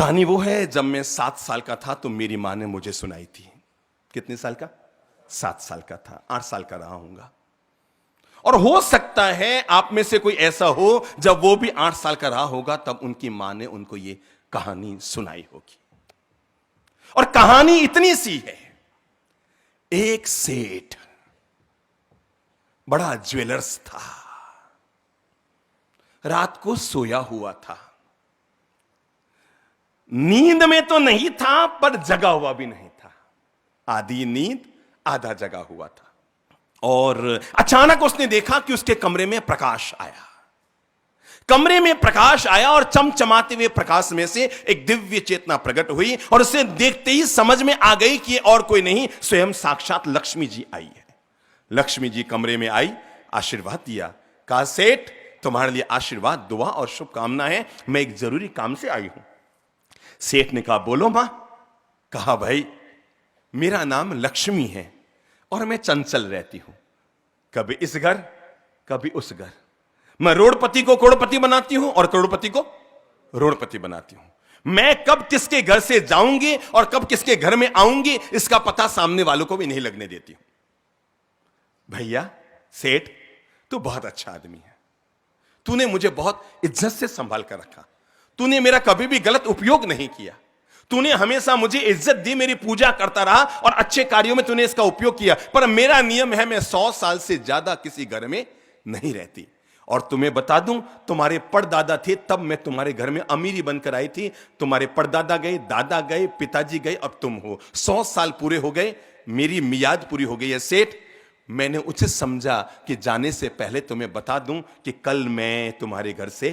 कहानी वो है, जब मैं 7 साल का था तो मेरी मां ने मुझे सुनाई थी। कितने साल का? 7 साल का था, 8 साल का रहा हूंगा। और हो सकता है आप में से कोई ऐसा हो जब वो भी 8 साल का रहा होगा, तब उनकी मां ने उनको ये कहानी सुनाई होगी। और कहानी इतनी सी है, एक सेठ बड़ा ज्वेलर्स था, रात को सोया हुआ था। नींद में तो नहीं था पर जगा हुआ भी नहीं था, आधी नींद आधा जगा हुआ था। और अचानक उसने देखा कि उसके कमरे में प्रकाश आया। कमरे में प्रकाश आया और चमचमाते हुए प्रकाश में से एक दिव्य चेतना प्रकट हुई और उसे देखते ही समझ में आ गई कि और कोई नहीं, स्वयं साक्षात लक्ष्मी जी आई है। लक्ष्मी जी कमरे में आई, आशीर्वाद दिया, कहा सेठ तुम्हारे लिए आशीर्वाद, दुआ और शुभकामना है, मैं एक जरूरी काम से आई हूं। सेठ ने कहा बोलो मां। कहा भाई मेरा नाम लक्ष्मी है और मैं चंचल रहती हूं, कभी इस घर कभी उस घर। मैं रोड़पति को करोड़पति बनाती हूं और करोड़पति को रोड़पति बनाती हूं। मैं कब किसके घर से जाऊंगी और कब किसके घर में आऊंगी इसका पता सामने वालों को भी नहीं लगने देती हूं। भैया सेठ तू बहुत अच्छा आदमी है, तूने मुझे बहुत इज्जत से संभाल कर रखा, तूने मेरा कभी भी गलत उपयोग नहीं किया, तूने हमेशा मुझे इज्जत दी, मेरी पूजा करता रहा और अच्छे कार्यों में तूने इसका उपयोग किया। पर मेरा नियम है, मैं 100 साल से ज्यादा किसी घर में नहीं रहती। और तुम्हें बता दूं, तुम्हारे परदादा थे तब मैं तुम्हारे घर में अमीरी बनकर आई थी। तुम्हारे परदादा गए, दादा गए, पिताजी गए, अब तुम हो। 100 साल पूरे हो गए, मेरी मियाद पूरी हो गई है। सेठ मैंने उचित समझा कि जाने से पहले तुम्हें बता दूं कि कल मैं तुम्हारे घर से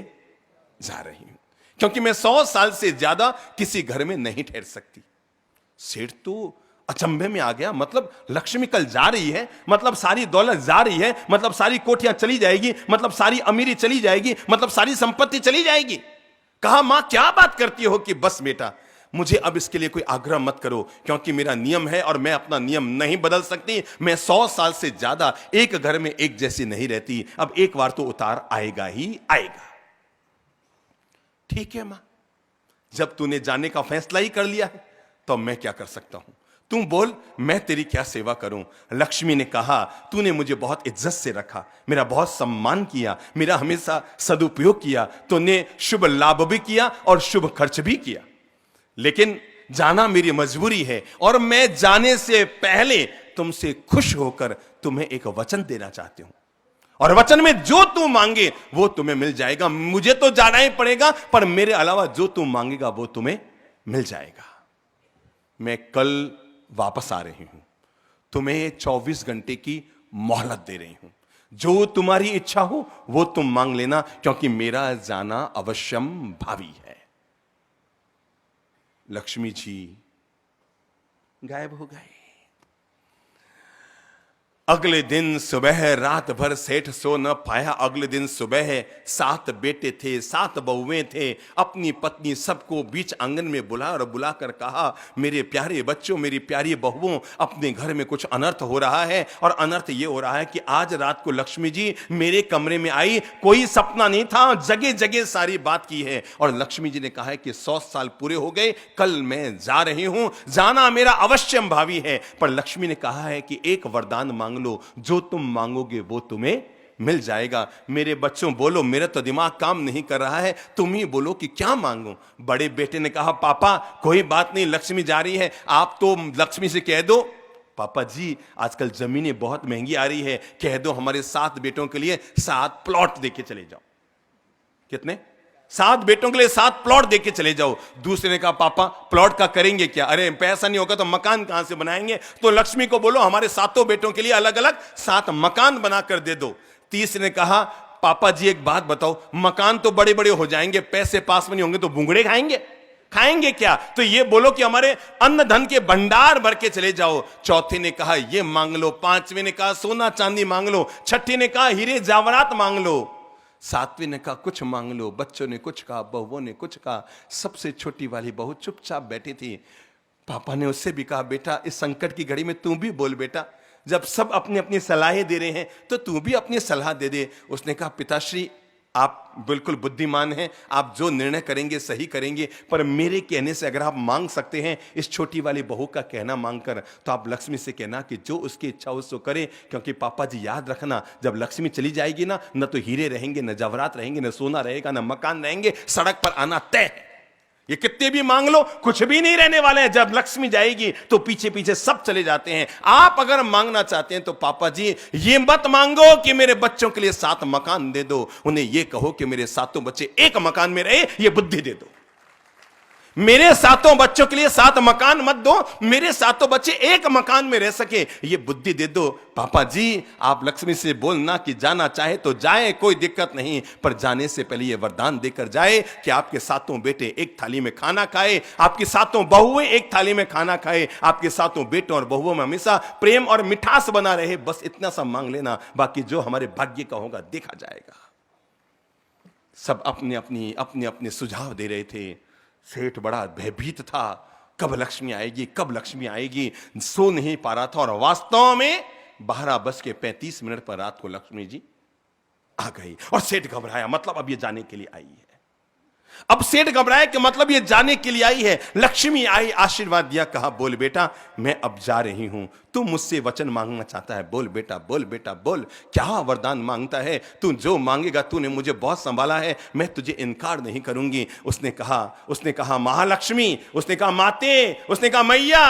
जा रही हूं, क्योंकि मैं 100 साल से ज्यादा किसी घर में नहीं ठहर सकती। सेठ तो अचंभे में आ गया, मतलब लक्ष्मी कल जा रही है, मतलब सारी दौलत जा रही है, मतलब सारी कोठियां चली जाएगी, मतलब सारी अमीरी चली जाएगी, मतलब सारी संपत्ति चली जाएगी। कहा मां क्या बात करती हो कि बस बेटा मुझे अब इसके लिए कोई आग्रह मत करो, क्योंकि मेरा नियम है और मैं अपना नियम नहीं बदल सकती। मैं 100 साल से ज्यादा एक घर में एक जैसी नहीं रहती, अब एक बार तो उतार आएगा ही आएगा। ठीक है मां, जब तूने जाने का फैसला ही कर लिया है तो मैं क्या कर सकता हूं, तुम बोल मैं तेरी क्या सेवा करूं। लक्ष्मी ने कहा तूने मुझे बहुत इज्जत से रखा, मेरा बहुत सम्मान किया, मेरा हमेशा सदुपयोग किया, तूने शुभ लाभ भी किया और शुभ खर्च भी किया, लेकिन जाना मेरी मजबूरी है और मैं जाने से पहले तुमसे खुश होकर तुम्हें एक वचन देना चाहती हूं। और वचन में जो तू मांगे वो तुम्हें मिल जाएगा। मुझे तो जाना ही पड़ेगा, पर मेरे अलावा जो तू मांगेगा वो तुम्हें मिल जाएगा। मैं कल वापस आ रही हूं, तुम्हें 24 घंटे की मोहलत दे रही हूं, जो तुम्हारी इच्छा हो वो तुम मांग लेना, क्योंकि मेरा जाना अवश्यम भावी है। लक्ष्मी जी गायब हो गए। अगले दिन सुबह रात भर सेठ सो न पाया। अगले दिन सुबह 7 बेटे थे, 7 बहुएं थे, अपनी पत्नी सबको बीच आंगन में बुला और बुलाकर कहा मेरे प्यारे बच्चों, मेरी प्यारी बहुओं, अपने घर में कुछ अनर्थ हो रहा है। और अनर्थ ये हो रहा है कि आज रात को लक्ष्मी जी मेरे कमरे में आई, कोई सपना नहीं था, जगह जगह सारी बात की है। और लक्ष्मी जी ने कहा है कि 100 साल पूरे हो गए, कल मैं जा रही हूं, जाना मेरा अवश्यम भावी है। पर लक्ष्मी ने कहा है कि एक वरदान मांग लो, जो तुम मांगोगे वो तुम्हें मिल जाएगा। मेरे बच्चों बोलो, मेरा तो दिमाग काम नहीं कर रहा है, तुम ही बोलो कि क्या मांगूं। बड़े बेटे ने कहा पापा कोई बात नहीं, लक्ष्मी जा रही है, आप तो लक्ष्मी से कह दो। पापा जी आजकल जमीनें बहुत महंगी आ रही है, कह दो हमारे 7 बेटों के लिए 7 प्लॉट देके चले जाओ। कितने? 7 बेटों के लिए 7 प्लॉट देके चले जाओ। दूसरे ने कहा पापा प्लॉट का करेंगे क्या, अरे पैसा नहीं होगा तो मकान कहां से बनाएंगे। तो लक्ष्मी को बोलो हमारे 7 बेटों के लिए अलग अलग 7 मकान बनाकर दे दो। तीसरे ने कहा पापा जी एक बात बताओ, मकान तो बड़े बड़े हो जाएंगे, पैसे पास में नहीं होंगे तो भूंगड़े खाएंगे क्या। तो ये बोलो कि हमारे अन्न धन के भंडार भर के चले जाओ। चौथे ने कहा ये मांग लो। पांचवें ने कहा सोना चांदी मांग लो। छठे ने कहा हीरे जावरात मांग लो। 7वें ने कहा कुछ मांग लो। बच्चों ने कुछ कहा, बहुओं ने कुछ कहा। सबसे छोटी वाली बहू चुपचाप बैठी थी। पापा ने उससे भी कहा बेटा इस संकट की घड़ी में तू भी बोल बेटा, जब सब अपनी अपनी सलाहें दे रहे हैं तो तू भी अपनी सलाह दे दे। उसने कहा पिताश्री आप बिल्कुल बुद्धिमान हैं, आप जो निर्णय करेंगे सही करेंगे, पर मेरे कहने से अगर आप मांग सकते हैं इस छोटी वाली बहू का कहना मांगकर, तो आप लक्ष्मी से कहना कि जो उसकी इच्छा उसको करे। क्योंकि पापा जी याद रखना, जब लक्ष्मी चली जाएगी ना, न तो हीरे रहेंगे, न जवाहरात रहेंगे, न सोना रहेगा, न मकान रहेंगे, सड़क पर आना तय है। ये कितने भी मांग लो, कुछ भी नहीं रहने वाले हैं। जब लक्ष्मी जाएगी तो पीछे पीछे सब चले जाते हैं। आप अगर मांगना चाहते हैं तो पापा जी ये मत मांगो कि मेरे बच्चों के लिए 7 मकान दे दो, उन्हें ये कहो कि मेरे 7 बच्चे एक मकान में रहे, ये बुद्धि दे दो। मेरे 7 बच्चों के लिए 7 मकान मत दो, मेरे 7 बच्चे एक मकान में रह सके, ये बुद्धि दे दो। पापा जी आप लक्ष्मी से बोलना कि जाना चाहे तो जाए, कोई दिक्कत नहीं, पर जाने से पहले ये वरदान देकर जाए कि आपके 7 बेटे एक थाली में खाना खाए, आपकी 7 बहुएं एक थाली में खाना खाए, आपके 7 बेटों और बहुओं में हमेशा प्रेम और मिठास बना रहे। बस इतना सा मांग लेना, बाकी जो हमारे भाग्य का होगा देखा जाएगा। सब अपने अपने सुझाव दे रहे थे। सेठ बड़ा भयभीत था, कब लक्ष्मी आएगी, कब लक्ष्मी आएगी, सो नहीं पा रहा था। और वास्तव में 12:35 पर रात को लक्ष्मी जी आ गई और सेठ घबराया, मतलब अब ये जाने के लिए आई है। अब सेठ घबराया कि मतलब ये जाने के लिए आई है। लक्ष्मी आई, आशीर्वाद दिया, कहा बोल बेटा मैं अब जा रही हूं, तू मुझसे वचन मांगना चाहता है, बोल बेटा बोल बेटा बोल, क्या वरदान मांगता है, तू जो मांगेगा, तूने मुझे बहुत संभाला है, मैं तुझे इनकार नहीं करूंगी। उसने कहा महालक्ष्मी, उसने कहा माते, उसने कहा मैया,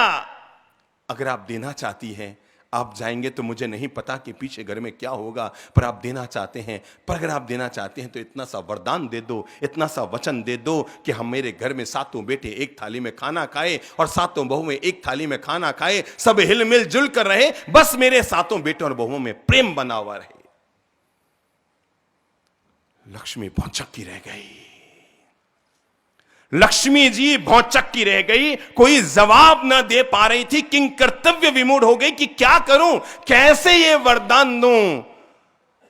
अगर आप देना चाहती हैं आप जाएंगे तो मुझे नहीं पता कि पीछे घर में क्या होगा, पर आप देना चाहते हैं, पर अगर आप देना चाहते हैं तो इतना सा वरदान दे दो, इतना सा वचन दे दो कि हम मेरे घर में 7 बेटे एक थाली में खाना खाए और 7 बहुएं एक थाली में खाना खाए, सब हिल मिल जुल कर रहे, बस मेरे 7 बेटों और बहुओं में प्रेम बना हुआ रहे। लक्ष्मी भौचक्की रह गई, लक्ष्मी जी भौचक्की रह गई, कोई जवाब न दे पा रही थी, किंग कर्तव्य विमूढ़ हो गई कि क्या करूं, कैसे ये वरदान दूं।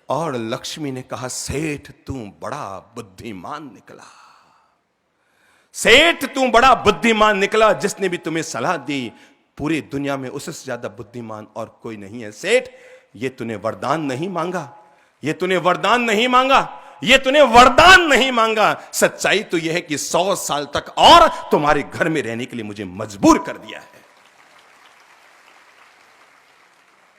और लक्ष्मी ने कहा सेठ तू बड़ा बुद्धिमान निकला, सेठ तू बड़ा बुद्धिमान निकला, जिसने भी तुम्हें सलाह दी पूरी दुनिया में उससे ज्यादा बुद्धिमान और कोई नहीं है। सेठ ये तूने वरदान नहीं मांगा, ये तूने वरदान नहीं मांगा, ये तूने वरदान नहीं मांगा, सच्चाई तो यह है कि 100 साल तक और तुम्हारे घर में रहने के लिए मुझे मजबूर कर दिया है।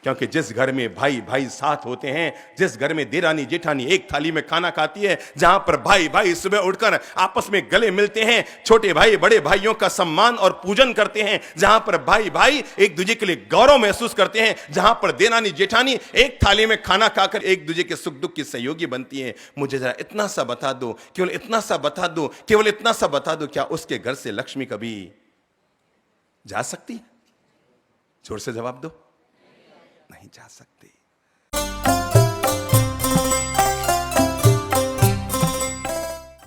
क्योंकि जिस घर में भाई भाई साथ होते हैं, जिस घर में देरानी जेठानी एक थाली में खाना खाती है, जहां पर भाई भाई सुबह उठकर आपस में गले मिलते हैं, छोटे भाई बड़े भाइयों का सम्मान और पूजन करते हैं, जहां पर भाई भाई एक दूसरे के लिए गौरव महसूस करते हैं, जहां पर देरानी जेठानी एक थाली में खाना खाकर एक दूसरे के सुख दुख की सहयोगी बनती है, मुझे जरा इतना सा बता दो, केवल इतना सा बता दो, केवल इतना सा बता दो, क्या उसके घर से लक्ष्मी कभी जा सकती है? जोर से जवाब दो। नहीं जा सकती।